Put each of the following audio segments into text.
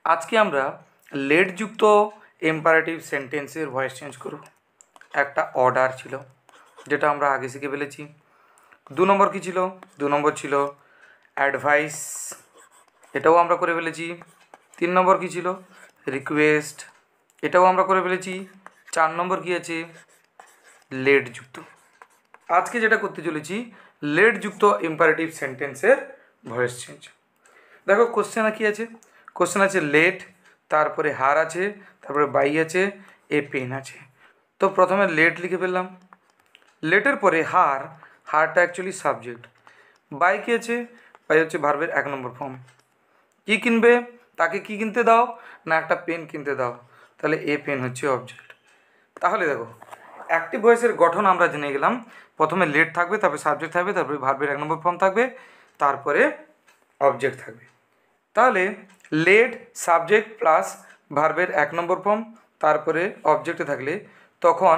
আজকে আমরা লেট যুক্ত ইম্পারেটিভ সেন্টেন্সের ভয়েস চেঞ্জ করব। একটা অর্ডার ছিল যেটা আমরা আগে শিখে ফেলেছি। 2 নম্বর কী ছিল? 2 নম্বর ছিল অ্যাডভাইস, এটাও আমরা করে ফেলেছি। 3 নম্বর কী ছিল? রিকোয়েস্ট, এটাও আমরা করে ফেলেছি। 4 নম্বর কী আছে? লেট যুক্ত। আজকে যেটা করতে চলেছি লেট যুক্ত ইম্পারেটিভ সেন্টেন্সের ভয়েস চেঞ্জ। দেখো কোশ্চেনে কী আছে? কোশ্চেন আছে লেট, তারপরে হার আছে, তারপরে বাই আছে, এ পেন আছে। তো প্রথমে লেট লিখে ফেললাম। লেটের পরে হার, হারটা অ্যাকচুয়ালি সাবজেক্ট। বাই কী আছে? বাই হচ্ছে ভার্বের 1 নম্বর ফর্ম। কী কিনবে? তাকে কি কিনতে দাও? না একটা পেন কিনতে দাও। তাহলে এ পেন হচ্ছে অবজেক্ট। তাহলে দেখো অ্যাক্টিভ ভয়েসের গঠন আমরা জেনে গেলাম। প্রথমে লেট থাকবে, তারপরে সাবজেক্ট থাকবে, তারপরে ভার্বের 1 নম্বর ফর্ম থাকবে, তারপরে অবজেক্ট থাকবে। তাহলে লেট সাবজেক্ট প্লাস ভার্বের 1 নম্বর ফর্ম তারপরে অবজেক্টে থাকলে তখন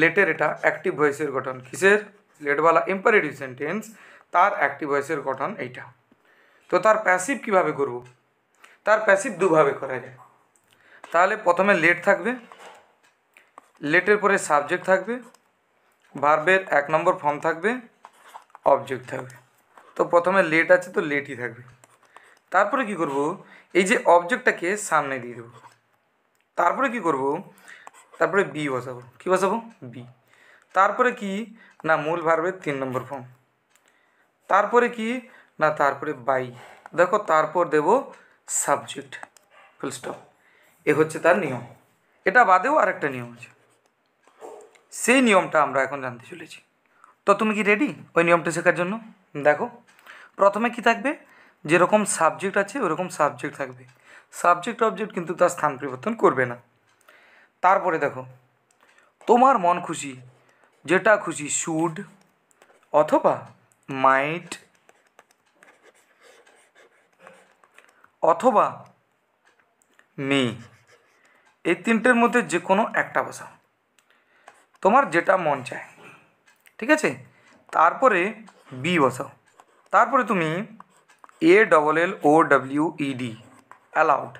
লেটের এটা অ্যাক্টিভ ভয়েসের গঠন। কিসের? লেটওয়ালা ইম্পারেটিভ সেন্টেন্স, তার অ্যাক্টিভ ভয়েসের গঠন এইটা। তো তার প্যাসিভ কিভাবে করব? তার প্যাসিভ দুভাবে করা যায়। তাহলে প্রথমে লেট থাকবে, লেটের পরে সাবজেক্ট থাকবে, ভার্বের 1 নম্বর ফর্ম থাকবে, অবজেক্ট থাকবে। তো প্রথমে লেট আছে তো লেটই থাকবে। তারপরে কি করব? এই যে অবজেক্টটাকে সামনে দিয়ে দেবো। তারপরে কি করব? তারপরে বি বসাবো। কি বসাবো? বি। তারপরে কি? না মূল ভার্বের 3 নম্বর ফর্ম। তারপরে কি? না তারপরে বাই। দেখো তারপর দেব সাবজেক্ট, ফুল স্টপ। এ হচ্ছে তার নিয়ম। এটা বাদেও আরেকটা নিয়ম আছে, সেই নিয়মটা আমরা এখন জানতে চলেছি। তো তুমি কি রেডি ওই নিয়মটা শেখার জন্য? দেখো প্রথমে কি থাকবে? যেরকম সাবজেক্ট আছে ওরকম সাবজেক্ট থাকবে। সাবজেক্ট অবজেক্ট কিন্তু তার স্থান পরিবর্তন করবে না। তারপরে দেখো তোমার মন খুশি, যেটা খুশি শুড অথবা মাইট অথবা মে, এই তিনটের মধ্যে যে কোনো একটা বসাও, তোমার যেটা মন চায়। ঠিক আছে? তারপরে বি বসাও। তারপরে তুমি ALLOWED অ্যালাউড,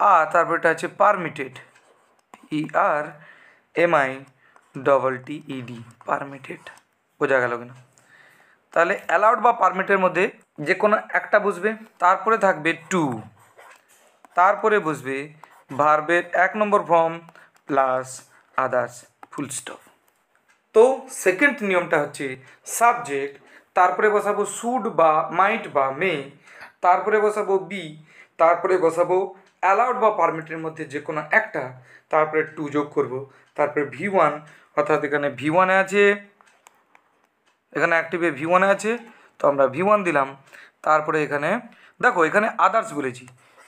আর তারপরেটা আছে পারমিটেড, PERMITTED পারমিটেড। বোঝা গেল কিনা? তাহলে অ্যালাউড বা পারমিটের মধ্যে যে কোনো একটা বুঝবে। তারপরে থাকবে টু, তারপরে বুঝবে ভার্বের 1 নম্বর form plus others, full stop. তো সেকেন্ড নিয়মটা হচ্ছে সাবজেক্ট, তারপরে বসাবো শুড বা মাইট বা মে, তারপরে বসাবো বি, তারপরে বসাবো অ্যালাউড বা পারমিটের মধ্যে যে কোনো একটা, তারপরে টু যোগ করব, তারপরে V1, অর্থাৎ এখানে V1 আছে, এখানে অ্যাক্টিভে V1 আছে, তো আমরা V1 দিলাম। তারপরে এখানে দেখো এখানে আদার্স বলেছি,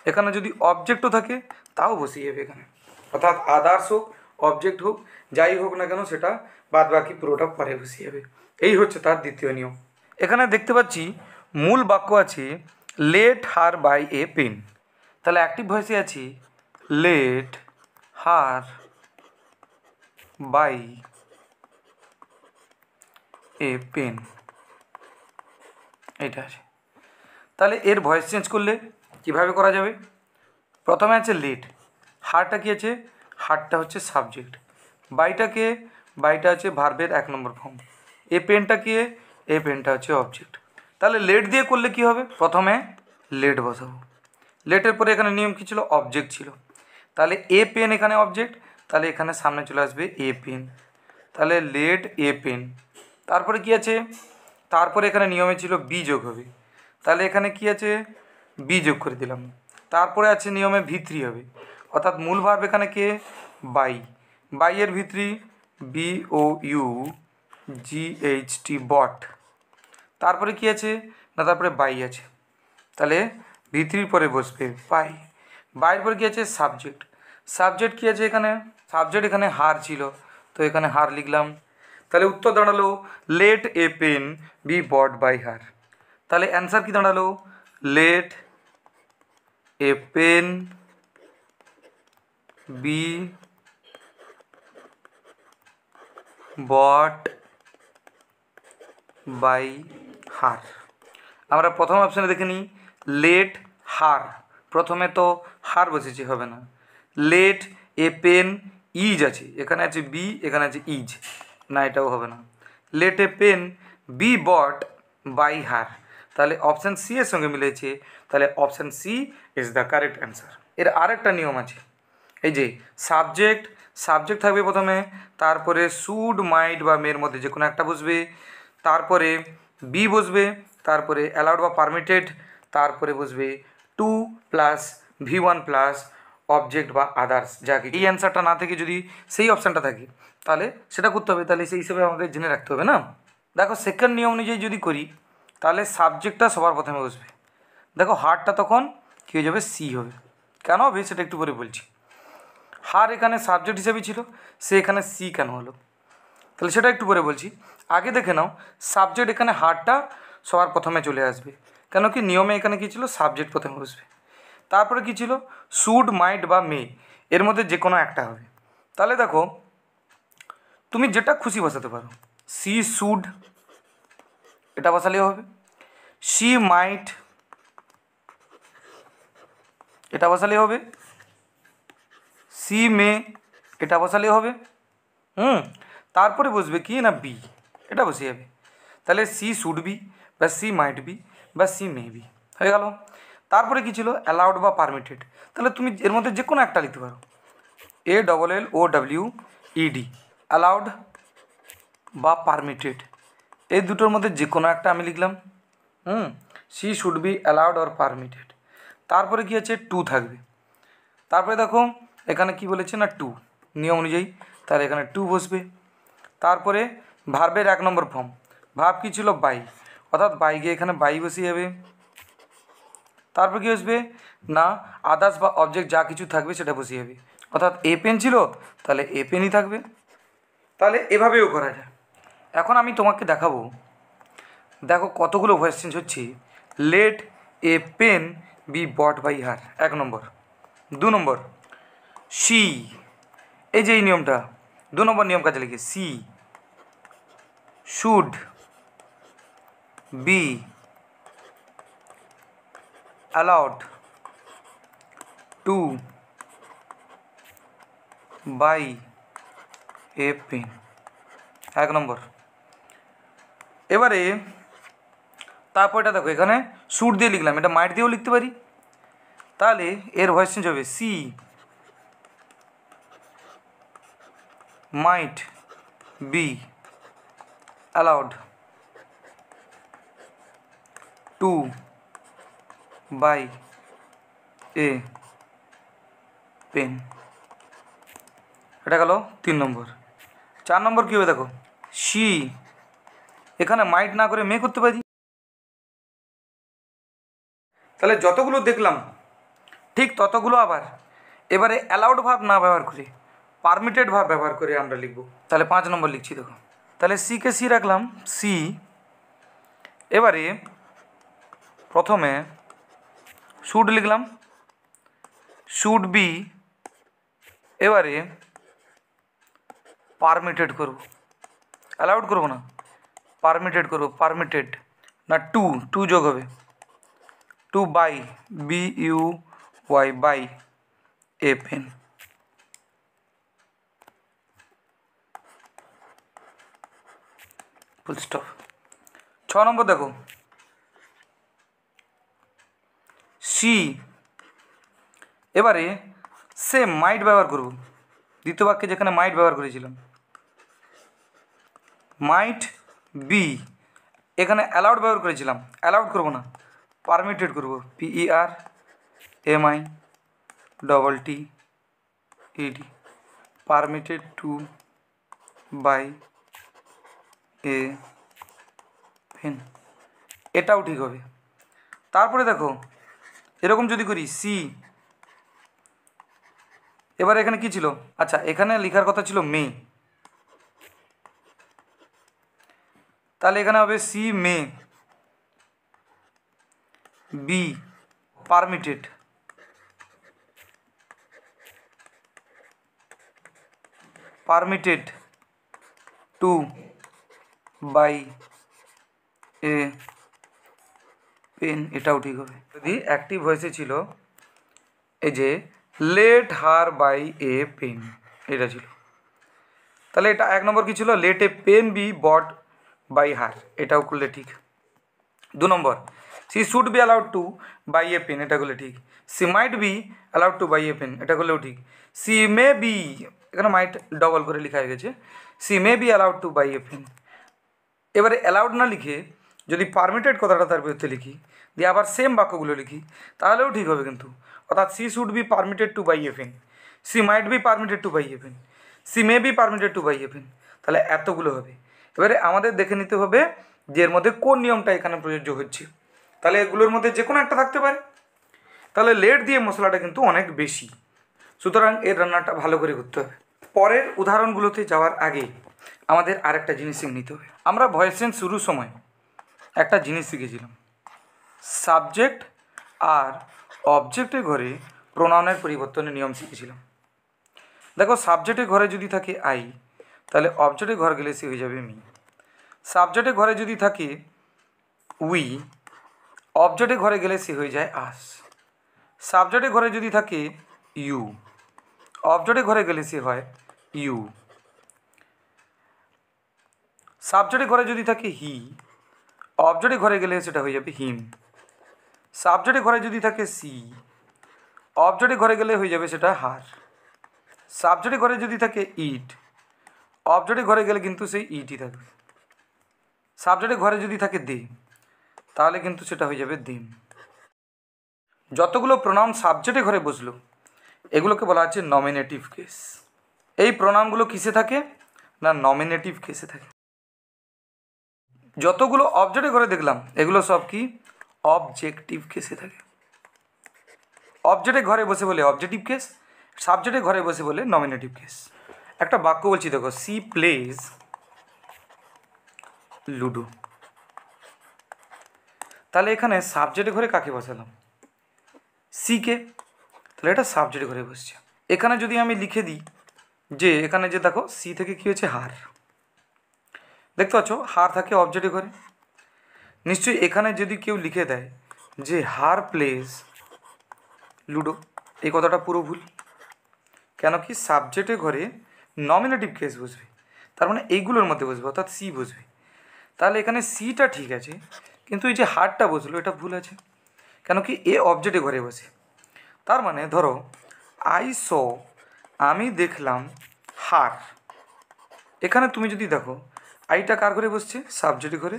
এখানে যদি অবজেক্টও থাকে তাও বসিয়ে যাবে এখানে, অর্থাৎ আদার্স হোক অবজেক্ট হোক যাই হোক না কেন সেটা বাদ বাকি পুরোটা পরে বসিয়ে যাবে। এই হচ্ছে তার দ্বিতীয় নিয়ম। এখানে দেখতে পাচ্ছি মূল বাক্য আছে let her buy a pen. তাহলে অ্যাক্টিভ ভয়েসে আছি let her buy a pen, এটা আছে। তাহলে এর ভয়েস চেঞ্জ করলে কিভাবে করা যাবে? প্রথমে আছে লেট, হারটা কী আছে? হারটা হচ্ছে সাবজেক্ট। বাইটাকে, বাইটা আছে ভার্বের 1 নম্বর ফর্ম। এ পেনটা কে? এ পেনটা হচ্ছে অবজেক্ট। তাহলে লেট দিয়ে করলে কি হবে? প্রথমে লেট বসাবো, লেটের পরে এখানে নিয়ম কী ছিল? অবজেক্ট ছিল। তাহলে এ পেন এখানে অবজেক্ট, তাহলে এখানে সামনে চলে আসবে এ পেন, তাহলে লেট এ পেন। তারপরে কি আছে? তারপরে এখানে নিয়মে ছিল বি যোগ হবে, তাহলে এখানে কি আছে? বি যোগ করে দিলাম। তারপরে আছে নিয়মে V3 হবে, অর্থাৎ মূল ভার্ব এখানে কে? বাই, বাইয়ের V3 BOUGHT বট। তারপরে কি আছে? না তারপরে বাই আছে, তাহলে V3 পরে বসবে বাই। বাইয়ের পরে কী আছে? সাবজেক্ট। সাবজেক্ট কী আছে এখানে? সাবজেক্ট এখানে হার ছিল, তো এখানে হার লিখলাম। তাহলে উত্তর দাঁড়ালো let a pen be bought by her. তাহলে অ্যান্সার কি দাঁড়ালো? Let a pen be bought by her. আমরা প্রথম অপশানে দেখে নিই লেট হার, প্রথমে তো হার বসেছে, হবে না। লেট এ পেন ইজ আছে, এখানে আছে বি, এখানে আছে ইজ, না এটাও হবে না। Let a pen be bought by her, তাহলে অপশান সি এর সঙ্গে মিলেছে, তাহলে option C is the correct answer. এর আরেকটা নিয়ম আছে, এই যে সাবজেক্ট থাকবে প্রথমে, তারপরে শুড মাইট বা মের মধ্যে যে কোনো একটা বসবে, তারপরে বি বসবে, তারপরে অ্যালাউড বা পারমিটেড, তারপরে বসবে to plus V1 plus object বা আদার্স যা কি। এই অ্যান্সারটা না থেকে যদি সেই অপশানটা থাকে তাহলে সেটা করতে হবে, তাহলে সেই হিসেবে আমাদের জেনে রাখতে হবে না। দেখো সেকেন্ড নিয়ম অনুযায়ী যদি করি তাহলে সাবজেক্টটা সবার প্রথমে বসবে। দেখো হারটা তখন কী হয়ে যাবে, সি হবে। কেন হবে সেটা একটু পরে বলছি। হার এখানে সাবজেক্ট হিসেবে ছিল, সে এখানে সি কেন হলো, তাহলে সেটা একটু পরে বলছি। আগে দেখে নাও, সাবজেক্ট এখানে হারটা সবার প্রথমে চলে আসবে, কেন কি নিয়মে এখানে কী ছিল, সাবজেক্ট প্রথমে বসবে। তারপরে কী ছিল, শুড মাইট বা মে, এর মধ্যে যে কোনো একটা হবে। তাহলে দেখো তুমি যেটা খুশি বসাতে পারো, সি শুড এটা বসালেও হবে, শি মাইট এটা বসালেও হবে, সি মে এটা বসালেও হবে। তারপরে বসবে কি না, বি, এটা বসে যাবে। তাহলে সি শুড বি বা সি মাইট বি বা সি মে বি হয়ে গেল। তারপরে কী ছিল, অ্যালাউড বা পারমিটেড, তাহলে তুমি এর মধ্যে যে কোনো একটা লিখতে পারো, ALLOWED, অ্যালাউড বা পারমিটেড, এই দুটোর মধ্যে যে কোনো একটা আমি লিখলাম। C should be allowed or permitted. তারপরে কী আছে, টু থাকবে। তারপরে দেখো এখানে কি বলেছে না, টু, নিয়ম অনুযায়ী তাহলে এখানে টু বসবে। তারপরে ভার্বের 1 নম্বর ফর্ম, ভার্ব কী ছিল, বাই, অর্থাৎ বাই গিয়ে এখানে বাই বসে যাবে। তারপর কী আসবে না, আদার্স বা অবজেক্ট যা কিছু থাকবে সেটা বসে যাবে, অর্থাৎ এ পেন ছিল তাহলে এ পেনই থাকবে। তাহলে এভাবেও করা যায়। এখন আমি তোমাকে দেখাবো, দেখো কতগুলো ভয়েস চেঞ্জ হচ্ছে। Let a pen be bought by her 1 নম্বর। 2 নম্বর, সি, এই যে এই নিয়মটা 2 নম্বর নিয়ম কাজে লিখে, C should be allowed to buy a pen 1 নম্বর। এবারে তারপরটা দেখো, এখানে শুড দিয়ে লিখলাম, এটা মাইট দিয়েও লিখতে পারি, তাহলে এর ভয়েস চেঞ্জ হবে, C might B allowed to buy a pen, এটা গেল 3 নম্বর। 4 নম্বর কী হবে দেখো, সি, এখানে মাইট না করে মে করতে পারি। তাহলে যতগুলো দেখলাম ঠিক ততগুলো আবার এবারে অ্যালাউড ভাব না ব্যবহার করে পারমিটেড ভাব ব্যবহার করে আমরা লিখব। তাহলে 5 নম্বর লিখছি দেখো, তাহলে সিকে সি রাখলাম, সি, এবারে প্রথমে শুড লিখলাম, শুড বি, এবারে পারমিটেড করব, অ্যালাউড করব না, পারমিটেড করব, পারমিটেড না, টু যোগ হবে, to buy, BUY buy a pen. Full stop. 6 নম্বর দেখো, সি, এবারে সেম মাইট ব্যবহার করব, দ্বিতীয় বাক্যে যেখানে মাইট ব্যবহার করেছিলাম, মাইট বি, এখানে অ্যালাউড ব্যবহার করেছিলাম, অ্যালাউড করব না, পারমিটেড করব, PERMITTED, permitted to buy a pen, এটাও ঠিক হবে। তারপরে দেখো এরকম যদি করি, সি, এবার এখানে কি ছিল, আচ্ছা এখানে লেখার কথা ছিল মে, তাহলে এখানে হবে she may be permitted to buy a pen, এটাও ঠিক হবে। যদি অ্যাক্টিভ ভয়েসে ছিল এই যে let her buy a pen, এটা ছিল। তাহলে এটা 1 নম্বর কী ছিল, let a pen be bought by her, এটাও করলে ঠিক। 2 নম্বর, she should be allowed to buy a pen, এটা করলে ঠিক। She might be allowed to buy a pen, এটা করলেও ঠিক। সি মে বি, এখানে মাইট ডবল করে লেখা হয়ে গেছে, C may be allowed to buy a pen. এবারে অ্যালাউড না লিখে যদি পারমিটেড কথাটা তার বিরুদ্ধে লিখি, দিয়ে আবার সেম বাক্যগুলো লিখি, তাহলেও ঠিক হবে কিন্তু। অর্থাৎ C should be permitted to buy a pen, C might be permitted to buy a pen, C may be permitted to buy a pen, তাহলে এতগুলো হবে। এবারে আমাদের দেখে নিতে হবে যে এর মধ্যে কোন নিয়মটা এখানে প্রযোজ্য হচ্ছে। তাহলে এগুলোর মধ্যে যে কোনো একটা থাকতে পারে। তাহলে লেট দিয়ে মশলাটা কিন্তু অনেক বেশি, সুতরাং এর রান্নাটা ভালো করে করতে হবে। পরের উদাহরণগুলোতে যাওয়ার আগে আমাদের আরেকটা জিনিস শিখে নিতে হবে। আমরা ভয়েস চেঞ্জ শুরুর সময় একটা জিনিস শিখেছিলাম, সাবজেক্ট আর অবজেক্টের ঘরে প্রোনাউনের পরিবর্তনের নিয়ম শিখেছিলাম। দেখো, সাবজেক্টের ঘরে যদি থাকে আই, তাহলে অবজেক্টের ঘর গেলে সে হয়ে যাবে মি। সাবজেক্টের ঘরে যদি থাকে উই, অবজেক্টের ঘরে গেলে সে হয়ে যায় আস। সাবজেক্টের ঘরে যদি থাকে ইউ, অবজেক্টের ঘরে গেলে সে হয় ইউ। সাবজেক্টের ঘরে যদি থাকে হি, অবজেক্টের ঘরে গেলে সেটা হয়ে যাবে হিম। সাবজেক্টের ঘরে যদি থাকে সি, অবজেক্টের ঘরে গেলে হয়ে যাবে সেটা হার। সাবজেক্টের ঘরে যদি থাকে ইট, অবজেক্টের ঘরে গেলে কিন্তু সেই ইটই থাকবে। সাবজেক্টের ঘরে যদি থাকে দে, তাহলে কিন্তু সেটা হয়ে যাবে দেম। যতগুলো প্রোনাউন সাবজেক্টের ঘরে বসলো, এগুলোকে বলা হচ্ছে নমিনেটিভ কেস। এই প্রোনাউনগুলো কিসে থাকে না, নমিনেটিভ কেসে থাকে। যতগুলো অবজেক্টের ঘরে দেখলাম, এগুলো সব কি অবজেক্টিভ কেসে থাকে। অবজেক্টের ঘরে বসে বলে অবজেক্টিভ কেস, সাবজেক্টের ঘরে বসে বলে নমিনেটিভ কেস। একটা বাক্য বলছি, দেখো, সি প্লেজ লুডো। তাহলে এখানে সাবজেক্টের ঘরে কাকে বসালাম, সিকে, তাহলে এটা সাবজেক্টের ঘরে বসছে। এখানে যদি আমি লিখে দিই যে এখানে যে দেখো সি থেকে কী হচ্ছে হার, দেখতে পাচ্ছ হার থাকে অবজেক্টের ঘরে। নিশ্চয়ই এখানে যদি কেউ লিখে দেয় যে হার প্লেজ লুডো, এই কথাটা পুরো ভুল। কেন কি, সাবজেক্টের ঘরে নমিনেটিভ কেস বসবে, তার মানে এইগুলোর মধ্যে বসবে, অর্থাৎ সি বসবে। তাহলে এখানে সিটা ঠিক আছে, কিন্তু এই যে হারটা বসলো এটা ভুল আছে। কেন কি, এ অবজেক্টের ঘরে বসে। তার মানে ধরো আই স, আমি দেখলাম হার। এখানে তুমি যদি দেখো আইটা কার ঘরে বসছে, সাবজেক্টের ঘরে,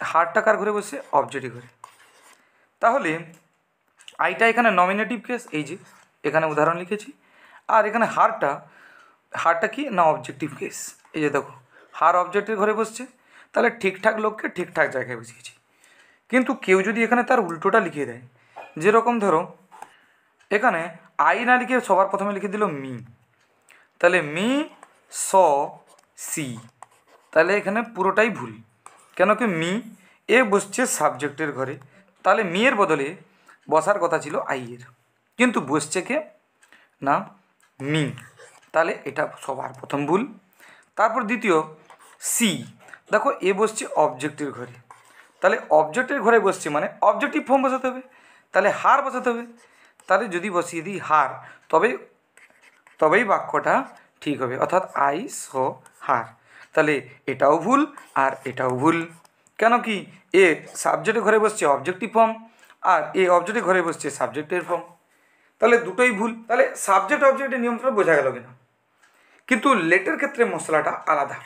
হারটা কার ঘরে বসছে, অবজেক্টের ঘরে। তাহলে আইটা এখানে নমিনেটিভ কেস, এই যে এখানে উদাহরণ লিখেছি। আর এখানে হারটা কি না অবজেক্টিভ কেস, এই যে দেখো হার অবজেক্টের ঘরে বসছে, তাহলে ঠিকঠাক লোককে ঠিকঠাক জায়গায় বসিয়েছি। কিন্তু কেউ যদি এখানে তার উল্টোটা লিখে দেয়, যেরকম ধরো এখানে আই না লিখে সবার প্রথমে লিখে দিল মি, তাহলে মি স সি, তাহলে এখানে পুরোটাই ভুল। কেন কি, মি এ বসছে সাবজেক্টের ঘরে, তাহলে মি এর বদলে বসার কথা ছিল আই এর, কিন্তু বসছে কে না মি, তাহলে এটা সবার প্রথম ভুল। তারপর দ্বিতীয় সি, দেখো এ বসছে অবজেক্টের ঘরে, তাহলে অবজেক্টের ঘরে বসছে মানে অবজেক্টিভ ফর্ম বসাতে হবে, তাহলে হার বসাতে হবে। তাহলে যদি বসিয়ে দিই হার, তবেই বাক্যটা ঠিক হবে, অর্থাৎ আই স হার। তাহলে এটাও ভুল আর এটাও ভুল। কেন কি, এ সাবজেক্টের ঘরে বসছে অবজেক্টিভ ফর্ম, আর এ অবজেক্টের ঘরে বসছে সাবজেক্টের ফর্ম, তাহলে দুটোই ভুল। তাহলে সাবজেক্ট অবজেক্টের নিয়মটা বোঝা গেল কিনা। কিন্তু লেটের ক্ষেত্রে মশলাটা আলাদা।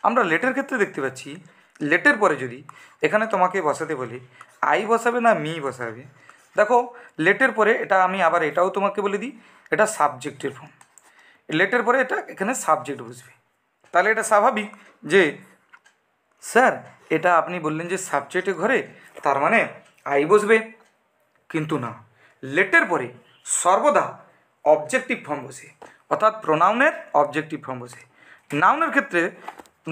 আমরা লেটের ক্ষেত্রে দেখতে পাচ্ছি, লেটের পরে যদি এখানে তোমাকে বসাতে বলি আই বসাবে না মি বসাবে, দেখো লেটের পরে এটা আমি আবার এটাও তোমাকে বলে দিই, এটা সাবজেক্টের ফর্ম। লেটের পরে এটা এখানে সাবজেক্ট বসবে, তাহলে এটা স্বাভাবিক যে স্যার এটা আপনি বললেন যে সাবজেক্টের ঘরে, তার মানে আই বসবে। কিন্তু না, লেটের পরে সর্বদা অবজেক্টিভ ফর্ম বসে, অর্থাৎ প্রোনাউনের অবজেক্টিভ ফর্ম বসে। নাউনের ক্ষেত্রে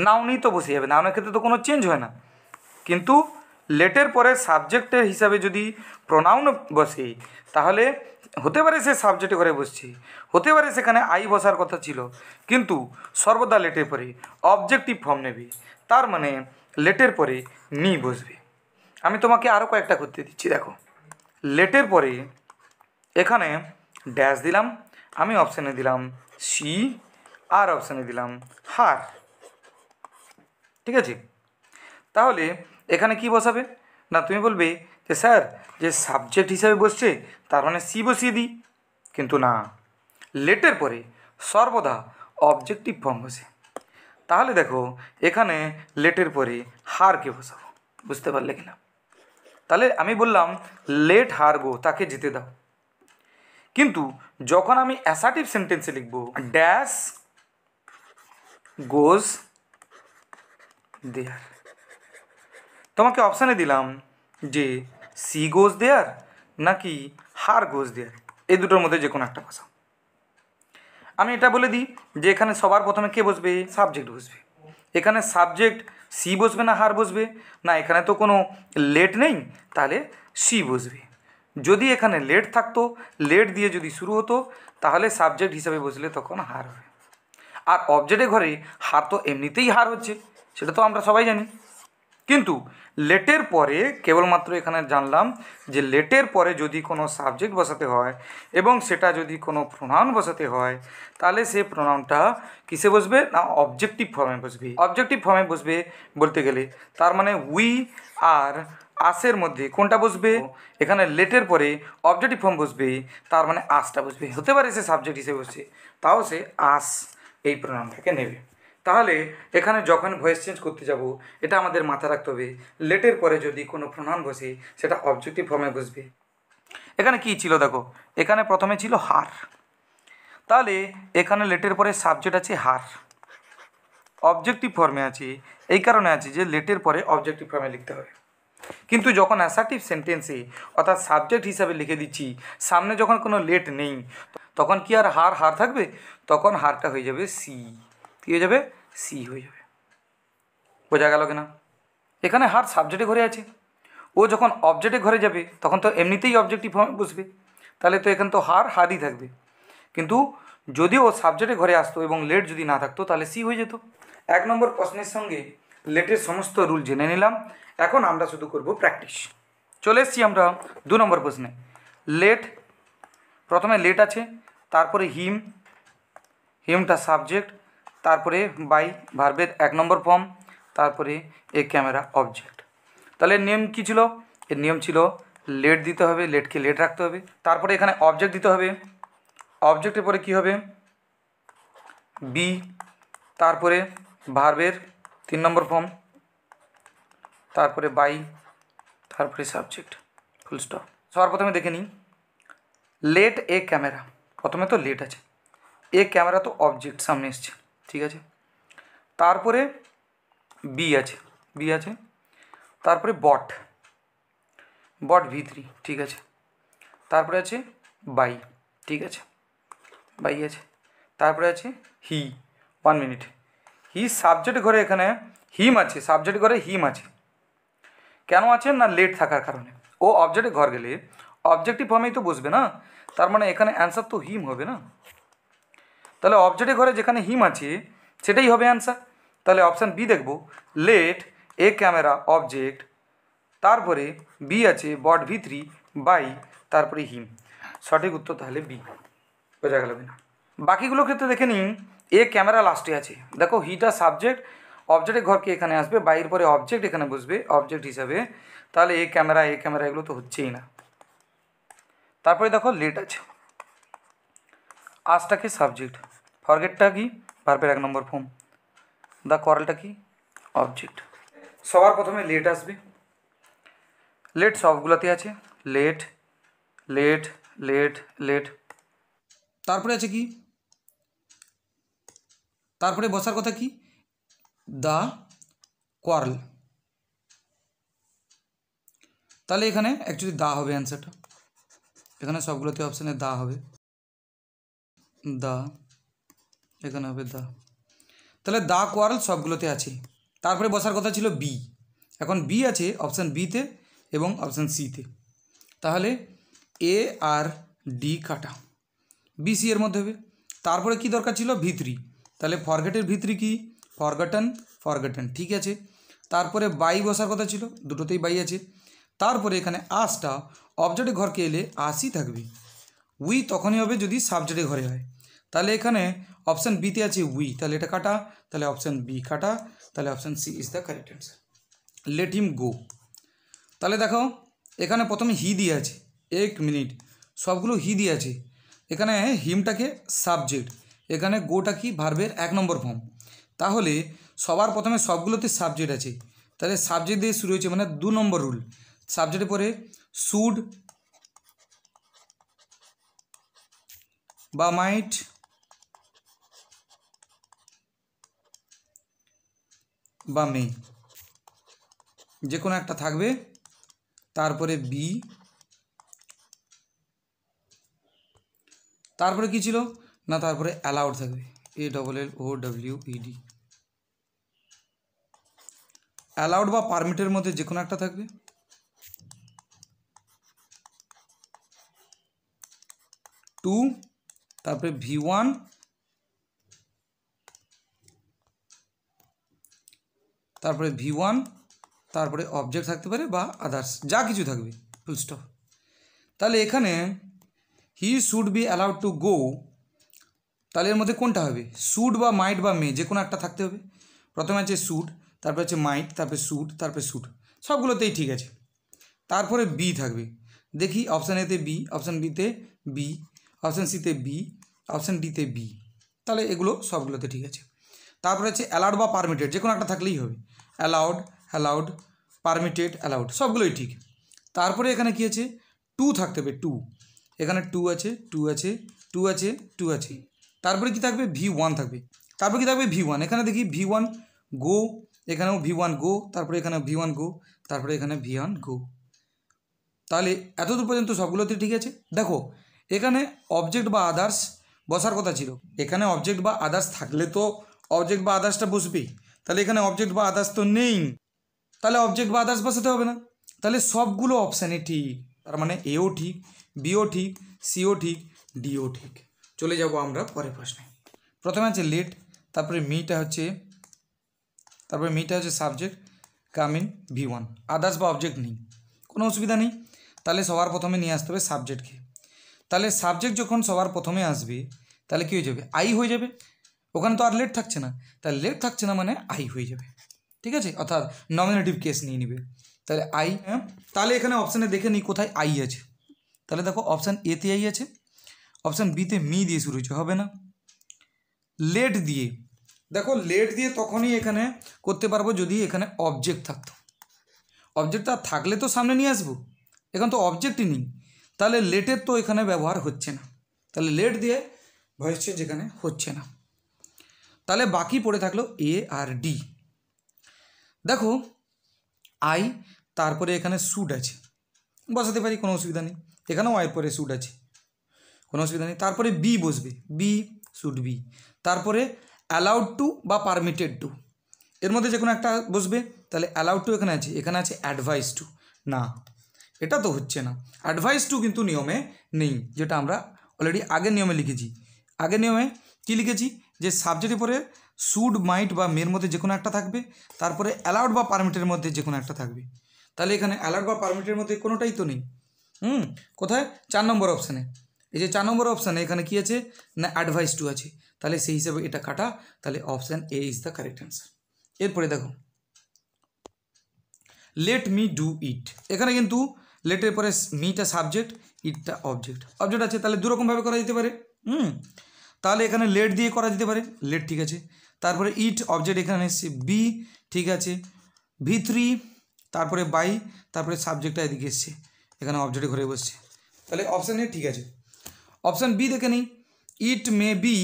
নাউনই তো বসে যাবে, নাউনের ক্ষেত্রে তো কোনো চেঞ্জ হয় না। কিন্তু লেটের পরে সাবজেক্টের হিসাবে যদি প্রোনাউন বসে, তাহলে হতে পারে সে সাবজেক্টে ঘরে বসছে, হতে পারে সেখানে আই বসার কথা ছিল, কিন্তু সর্বদা লেটের পরে অবজেক্টিভ ফর্ম নেবে, তার মানে লেটের পরে মি বসবে। আমি তোমাকে আরও কয়েকটা করতে দিচ্ছি, দেখো লেটের পরে এখানে ড্যাশ দিলাম, আমি অপশানে দিলাম সি, আর অপশানে দিলাম হার। ঠিক আছে, তাহলে এখানে কি বসাবে না, তুমি বলবে যে স্যার যে সাবজেক্ট হিসাবে বসছে তার মানে সি বসিয়ে দিই, কিন্তু না, লেটের পরে সর্বদা অবজেক্টিভ ফর্ম বসে। তাহলে দেখো এখানে লেটের পরে হারকে বসাবো, বুঝতে পারলে কি না? তাহলে আমি বললাম লেট হার গো, তাকে যেতে দাও। কিন্তু যখন আমি অ্যাসার্টিভ সেন্টেন্সে লিখব ড্যাশ গোজ দেয়ার, তোমাকে অপশানে দিলাম যে সি গোজ দেয়ার নাকি হার গোজ দেয়ার, এই দুটোর মধ্যে যে কোনো একটা ভাষা। আমি এটা বলে দিই যে এখানে সবার প্রথমে কে বসবে, সাবজেক্ট বসবে। এখানে সাবজেক্ট সি বসবে না হার বসবে, না এখানে তো কোনো লেট নেই, তাহলে সি বসবে। যদি এখানে লেট থাকতো, লেট দিয়ে যদি শুরু হতো, তাহলে সাবজেক্ট হিসাবে বসলে তখন হার হবে। আর অবজেক্টের ঘরে হার তো এমনিতেই হার হচ্ছে, সেটা তো আমরা সবাই জানি। কিন্তু লেটের পরে কেবলমাত্র এখানে জানলাম যে লেটের পরে যদি কোনো সাবজেক্ট বসাতে হয় এবং সেটা যদি কোনো প্রোনাউন বসাতে হয়, তাহলে সে প্রোনাউনটা কিসে বসবে না অবজেক্টিভ ফর্মে বসবে। অবজেক্টিভ ফর্মে বসবে বলতে গেলে তার মানে উই আর আসের মধ্যে কোনটা বসবে, এখানে লেটের পরে অবজেক্টিভ ফর্ম বসবে, তার মানে আসটা বসবে। হতে পারে সে সাবজেক্ট হিসেবে বসছে, তাও সে আস এই প্রোনাউনটাকে নেবে। তাহলে এখানে যখন ভয়েস চেঞ্জ করতে যাব, এটা আমাদের মাথায় রাখতে হবে, লেটের পরে যদি কোনো প্রোনাউন বসে সেটা অবজেক্টিভ ফর্মে বসবে। এখানে কি ছিল দেখো, এখানে প্রথমে ছিল হার, তাহলে এখানে লেটের পরে সাবজেক্ট আছে হার, অবজেক্টিভ ফর্মে আছে, এই কারণে আছে যে লেটের পরে অবজেক্টিভ ফর্মে লিখতে হবে। কিন্তু যখন অ্যাসার্টিভ সেন্টেন্সে অর্থাৎ সাবজেক্ট হিসাবে লিখে দিচ্ছি, সামনে যখন কোনো লেট নেই, তখন কি আর হার হার থাকবে, তখন হারটা হয়ে যাবে সি। কী হয়ে যাবে, সি হয়ে যাবে। বোঝা গেল কিনা? এখানে হার সাবজেক্টে ঘরে আছে, ও যখন অবজেক্টে ঘরে যাবে তখন তো এমনিতেই অবজেক্টিভ ফর্মে বসবে, তাহলে তো এখানে তো হার হারই থাকবে। কিন্তু যদি ও সাবজেক্টে ঘরে আসতো এবং লেট যদি না থাকতো তাহলে সি হয়ে যেত। 1 নম্বর প্রশ্নের সঙ্গে লেটের সমস্ত রুল জেনে নিলাম, এখন আমরা শুধু করব প্র্যাকটিস। চলে এসেছি আমরা 2 নম্বর প্রশ্নে। লেট, প্রথমে লেট আছে, তারপরে হিম, হিমটা সাবজেক্ট, তারপরে বাই ভার্বের 1 নম্বর ফর্ম, তারপরে এ ক্যামেরা অবজেক্ট। তাহলে নিয়ম কী ছিল, এর নিয়ম ছিল লেট দিতে হবে, লেটকে লেট রাখতে হবে, তারপরে এখানে অবজেক্ট দিতে হবে, অবজেক্টের পরে কী হবে বি, তারপরে ভার্বের 3 নম্বর ফর্ম, তারপরে বাই, তারপরে সাবজেক্ট, ফুল স্টপ। সবার প্রথমে দেখে নিই লেট এ ক্যামেরা, প্রথমে তো লেট আছে, এ ক্যামেরা তো অবজেক্ট সামনে এসছে, ঠিক আছে। তারপরে বি আছে, বি আছে, তারপরে বট, বট V3, ঠিক আছে। তারপরে আছে বাই, ঠিক আছে, বাই আছে। তারপরে আছে হি, 1 মিনিট, হি সাবজেক্ট ঘরে, এখানে হিম আছে, সাবজেক্ট ঘরে হিম আছে, কেন আছে না লেট থাকার কারণে। ও অবজেক্টে ঘর গেলে অবজেক্টিভ ফর্মেই তো বসবে না, তার মানে এখানে অ্যান্সার তো হিম হবে না। তাহলে অবজেক্টের ঘরে যেখানে হিম আছে সেটাই হবে অ্যান্সার। তাহলে অপশান বি দেখব, লেট এ ক্যামেরা অবজেক্ট, তারপরে বি আছে বট V3 বাই, তারপরে হিম। সঠিক উত্তর তাহলে বি। বোঝা গেল কিনা? বাকিগুলোর ক্ষেত্রে দেখে নিন, এ ক্যামেরা লাস্টে আছে, দেখো হিটা সাবজেক্ট, অবজেক্টের ঘরকে এখানে আসবে, বাইরের পরে অবজেক্ট এখানে বসবে অবজেক্ট হিসাবে, তাহলে এ ক্যামেরা এগুলো তো হচ্ছেই না। তারপরে দেখো লেট আছে, আজটাকে সাবজেক্ট, ফরগেটটা কি ভার্বের 1 নম্বর ফর্ম, দ্য কোরালটা কি অবজেক্ট। সবার প্রথমে লেট আসবে, লেট সবগুলোতে আছে, লেট লেট লেট লেট, তারপরে আছে কি, তারপরে বসার কথা কি দ্য কোয়ারল, তাহলে এখানে অ্যাকচুয়ালি দা হবে অ্যান্সারটা, এখানে সবগুলোতে অপশানে দা হবে, দা, এখানে হবে দা, তাহলে দা কোয়ারল সবগুলোতে আছে। তারপরে বসার কথা ছিল বি, এখন বি আছে অপশান বিতে এবং অপশান সিতে, তাহলে এ আর ডি কাটা, বি সি এর মধ্যে হবে। তারপরে কি দরকার ছিল V3, তাহলে ফরগেটের V3 কি ফরগটন, ফরগটন, ঠিক আছে। তারপরে বাই বসার কথা ছিল, দুটোতেই বাই আছে। তারপরে এখানে আসটা অবজেক্টের ঘরকে এলে আসই থাকবে, উই তখনই হবে যদি সাবজেক্টের ঘরে হয়। তাহলে এখানে অপশান বিতে আছে উই, তাহলে এটা কাটা, তাহলে অপশান বি কাটা, তাহলে option C is the correct answer. Let him go, তাহলে দেখো এখানে প্রথমে হি দিয়ে আছে, 1 মিনিট, সবগুলো হি দিয়ে আছে। এখানে হিমটাকে সাবজেক্ট, এখানে গোটা কি ভার্বের 1 নম্বর ফর্ম। তাহলে সবার প্রথমে সবগুলোতে সাবজেক্ট আছে, তাহলে সাবজেক্ট দিয়ে শুরু হয়েছে মানে 2 নম্বর রুল। সাবজেক্টের পরে শুড বা মাইট বা মে, যে কোনো একটা থাকবে। তারপরে বি, তারপরে কি ছিল না, তারপরে অ্যালাউড থাকবে, ALLOWED, অ্যালাউড বা পারমিটের মধ্যে যে কোনো একটা থাকবে। টু, তারপরে V1, তারপরে V1, তারপরে অবজেক্ট থাকতে পারে বা আদার্স যা কিছু থাকবে, ফুল স্টপ। তাহলে এখানে he should be allowed to go, তাহলে এর মধ্যে কোনটা হবে, শুড বা মাইট বা মে, যে কোনো একটা থাকতে হবে। প্রথমে আছে শুড, তারপরে আছে মাইট, তারপরে শুড, তারপরে শুড, সবগুলোতেই ঠিক আছে। তারপরে বি থাকবে, দেখি অপশান এতে বি, অপশান বিতে বি, অপশান সিতে বি, অপশান ডিতে বি, তাহলে এগুলো সবগুলোতে ঠিক আছে। তারপরে আছে অ্যালাউড বা পারমিটেড, যে কোনো একটা থাকলেই হবে, অ্যালাউড, অ্যালাউড, পারমিটেড, অ্যালাউড, সবগুলোই ঠিক। তারপরে এখানে কি আছে, টু থাকতে হবে, টু, এখানে টু আছে, টু আছে, টু আছে, টু আছে। তারপরে কি থাকবে, V1 থাকবে। তারপরে কি থাকবে, V1, এখানে দেখি V1 গো, এখানেও V1 গো, তারপরে এখানে V1 গো, তারপরে এখানে V1 গো। তাহলে এতদূর পর্যন্ত সবগুলোতে ঠিক আছে। দেখো এখানে অবজেক্ট বা আদার্স বসার কথা ছিল, এখানে অবজেক্ট বা আদার্স থাকলে তো অবজেক্ট বা আদার্সটা বসবেই, তাহলে এখানে অবজেক্ট বা আদার্স তো নেই, তাহলে অবজেক্ট বা আদার্স বসাতে হবে না। তাহলে সবগুলো অপশানে ঠিক, তার মানে এও ঠিক, বিও ঠিক, সিও ঠিক, ডিও ঠিক। চলে যাব আমরা পরের প্রশ্নে। প্রথমে আছে লেট, তারপরে মিটা হচ্ছে সাবজেক্ট, কামিং V1, আদার্স বা অবজেক্ট নেই, কোনো অসুবিধা নেই। তাহলে সবার প্রথমে নিয়ে আসতে হবে সাবজেক্টকে। তাহলে সাবজেক্ট যখন সবার প্রথমে আসবে তাহলে কী হয়ে যাবে, আই হয়ে যাবে, ওখানে তো আর লেট থাকছে না, তাহলে লেট থাকছে না মানে আই হয়ে যাবে, ঠিক আছে, অর্থাৎ নমিনেটিভ কেস নিয়ে নিবে। তাহলে আই, হ্যাঁ, তাহলে এখানে অপশানে দেখে নিই কোথায় আই আছে। তাহলে দেখো অপশান এতে আই আছে, অপশান বিতে মি দিয়ে শুরু হয়েছে, হবে না। লেট দিয়ে, দেখো লেট দিয়ে তখনই এখানে করতে পারবো যদি এখানে অবজেক্ট থাকতো, অবজেক্টটা থাকলে তো সামনে নিয়ে আসবো, এখন তো অবজেক্টই নেই, তাহলে লেটের তো এখানে ব্যবহার হচ্ছে না, তাহলে লেট দিয়ে ভয়েস চেঞ্জ এখানে হচ্ছে না। তাহলে বাকি পড়ে থাকলো এ আর ডি। দেখো আই, তারপরে এখানে শুড আছে, বসাতে পারি, কোনো অসুবিধা নেই, এখানেও আই পরে শুড আছে, কোনো অসুবিধা নেই। তারপরে বি বসবে, বি, শুড বি, তারপরে অ্যালাউড টু বা পারমিটেড টু, এর মধ্যে যে কোনো একটা বসবে। তাহলে অ্যালাউড টু এখানে আছে অ্যাডভাইস টু, না এটা তো হচ্ছে না, অ্যাডভাইস টু কিন্তু নিয়মে নেই, যেটা আমরা অলরেডি আগের নিয়মে লিখেছি। আগের নিয়মে কী লিখেছি, যে সাবজেক্টের পরে শুড, মাইট বা মের মধ্যে যে কোনো একটা থাকবে, তারপরে অ্যালাউড বা পারমিটের মধ্যে যে কোনো একটা থাকবে। তাহলে এখানে অ্যালাউড বা পারমিটের মধ্যে কোনোটাই তো নেই। কোথায়, 4 নম্বর অপশানে, এই যে 4 নম্বর অপশানে এখানে কি আছে না, অ্যাডভাইস টু আছে, তাহলে সেই হিসাবে এটা কাটা, তাহলে option A is the correct answer. এরপরে দেখো লেট মি ডু ইট, এখানে কিন্তু লেটের পরে মিটা সাবজেক্ট, ইটটা অবজেক্ট, অবজেক্ট আছে, তাহলে দুরকমভাবে করা যেতে পারে। তাহলে এখানে লেট দিয়ে করা যেতে পারে, লেট ঠিক আছে, তারপরে ইট অবজেক্ট এখানে এসছে, বি ঠিক আছে, V3, তারপরে বাই, তারপরে সাবজেক্টটা এদিকে এসছে, এখানে অবজেক্টে ঘরে বসছে, তাহলে অপশান এ ঠিক আছে। অপশান বি দেখে নিই, ইট মে বি,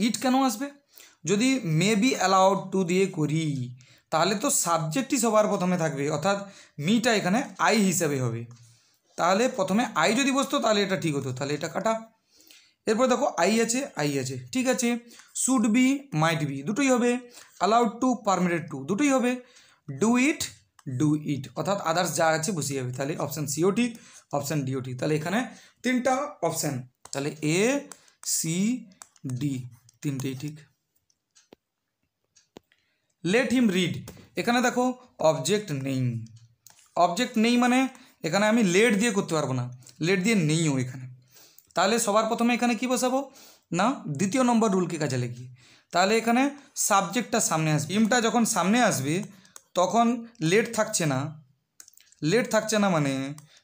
ইট কেন আসবে, যদি মে বি অ্যালাউড টু দিয়ে করি তাহলে তো সাবজেক্টই সবার প্রথমে থাকবে, অর্থাৎ মিটা এখানে আই হিসাবে হবে, তাহলে প্রথমে আই যদি বসতো তাহলে এটা ঠিক হতো, তাহলে এটা কাটা। এরপর দেখো আই আছে ঠিক আছে, শুড বি, মাইট বি দুটোই হবে, অ্যালাউড টু, পারমিটেড টু দুটোই হবে, ডু ইট অর্থাৎ আদার্স যা আছে বসে যাবে, তাহলে অপশান সিও ঠিক, অপশান ডিও ঠিক, তাহলে এখানে 3টা অপশান, তাহলে এ, সি, ডি তিনটেই ঠিক। লেট হিম রিড, এখানে দেখো অবজেক্ট নেই মানে এখানে আমি লেট দিয়ে করতে পারবো না, লেট দিয়ে নেইও এখানে, তাহলে সবার প্রথমে এখানে কি বসাবো না দ্বিতীয় নম্বর রুলকে কাজে লাগিয়ে, তাহলে এখানে সাবজেক্টটা সামনে আসবে। হিমটা যখন সামনে আসবে তখন লেট থাকছে না মানে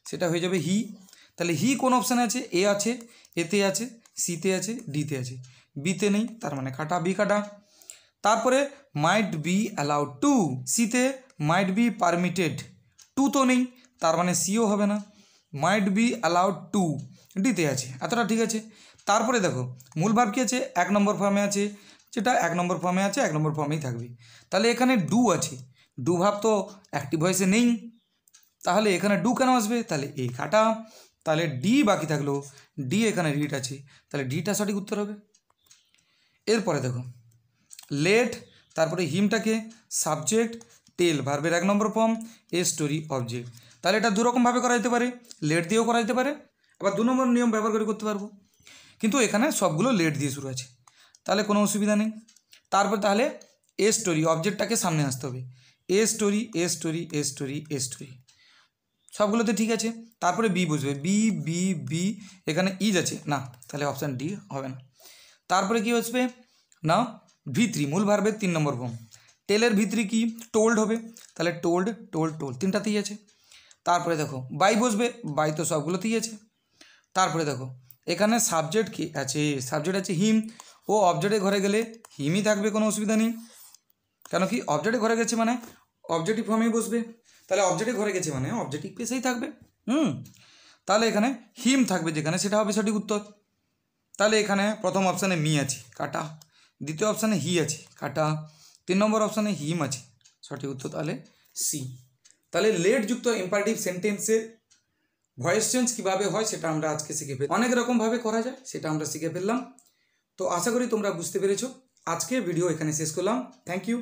সেটা হয়ে যাবে হি। তাহলে হি কোন অপশানে আছে? এ আছে, এতে আছে, সিতে আছে, ডিতে আছে, বিতে নেই, তার মানে কাটা, বি কাটা। তারপরে মাইট বি অ্যালাউড টু, সিতে মাইট বি পারমিটেড, টু তো নেই, তার মানে সিও হবে না। মাইট বি অ্যালাউড টু ডিতে আছে, এতটা ঠিক আছে। তারপরে দেখো মূল ভার্ব কি আছে? 1 নম্বর ফর্মে আছে, যেটা 1 নম্বর ফর্মে আছে 1 নম্বর ফর্মেই থাকবে। তাহলে এখানে ডু আছে, ডু ভাব তো অ্যাক্টিভ ভয়েসে নেই, তাহলে এখানে ডু কেন আসবে? তাহলে এই কাটা। তাহলে ডি বাকি থাকলো, ডি এখানে রিড আছে, তাহলে ডিটা সঠিক উত্তর হবে। এরপরে দেখো লেট, তারপরে হিমটাকে সাবজেক্ট, টেল ভার্বের 1 নম্বর ফর্ম, এ স্টোরি অবজেক্ট। তাহলে এটা দুরকমভাবে করা যেতে পারে, লেট দিয়েও করা যেতে পারে, আবার 2 নম্বর নিয়ম ব্যবহার করে করতে পারবো, কিন্তু এখানে সবগুলো লেট দিয়ে শুরু আছে, তাহলে কোনো অসুবিধা নেই। তারপর তাহলে এ স্টোরি অবজেক্টটাকে সামনে আসতে হবে, a story, a story, a story, a story, সবগুলোতে ঠিক আছে। তারপরে বি বুঝবে, বি বি বি, এখানে ইজ আছে না, তাহলে অপশান ডি হবে না। তারপরে কি আসবে না ভিত্রি, মূল ভার্বের 3 নম্বর ফর্ম, টেলের ভিত্রি কি? টোল্ড হবে, তাহলে টোল্ড, টোল্ড, টোল্ড, তিনটাতেই আছে। তারপরে দেখো বাই বসবে, বাই তো সবগুলোতেই আছে। তারপরে দেখো এখানে সাবজেক্ট কি আছে? সাবজেক্ট আছে হিম, ও অবজেক্টের ঘরে গেলে হিমই থাকবে, কোনো অসুবিধা নেই, কেন কি অবজেক্টের ঘরে গেছে মানে অবজেক্টিভ ফর্মেই বসবে, তাহলে অবজেক্টের ঘরে গেছে মানে অবজেক্টিভ প্লেসেই থাকবে। তাহলে এখানে হিম থাকবে যেখানে, সেটা হবে সঠিক উত্তর। তাহলে এখানে প্রথম অপশানে মি আছে, কাটা, দ্বিতীয় অপশানে হি আছে, কাটা, 3 নম্বর অপশানে হিম আছে, সঠিক উত্তর তাহলে সি। তাহলে লেট যুক্ত ইম্পারেটিভ সেন্টেন্সের ভয়েস চেঞ্জ কীভাবে হয় সেটা আমরা আজকে শিখে ফেললাম, অনেক রকমভাবে করা যায় সেটা আমরা শিখে ফেললাম। তো আশা করি তোমরা বুঝতে পেরেছো। আজকে ভিডিও এখানে শেষ করলাম, থ্যাংক ইউ।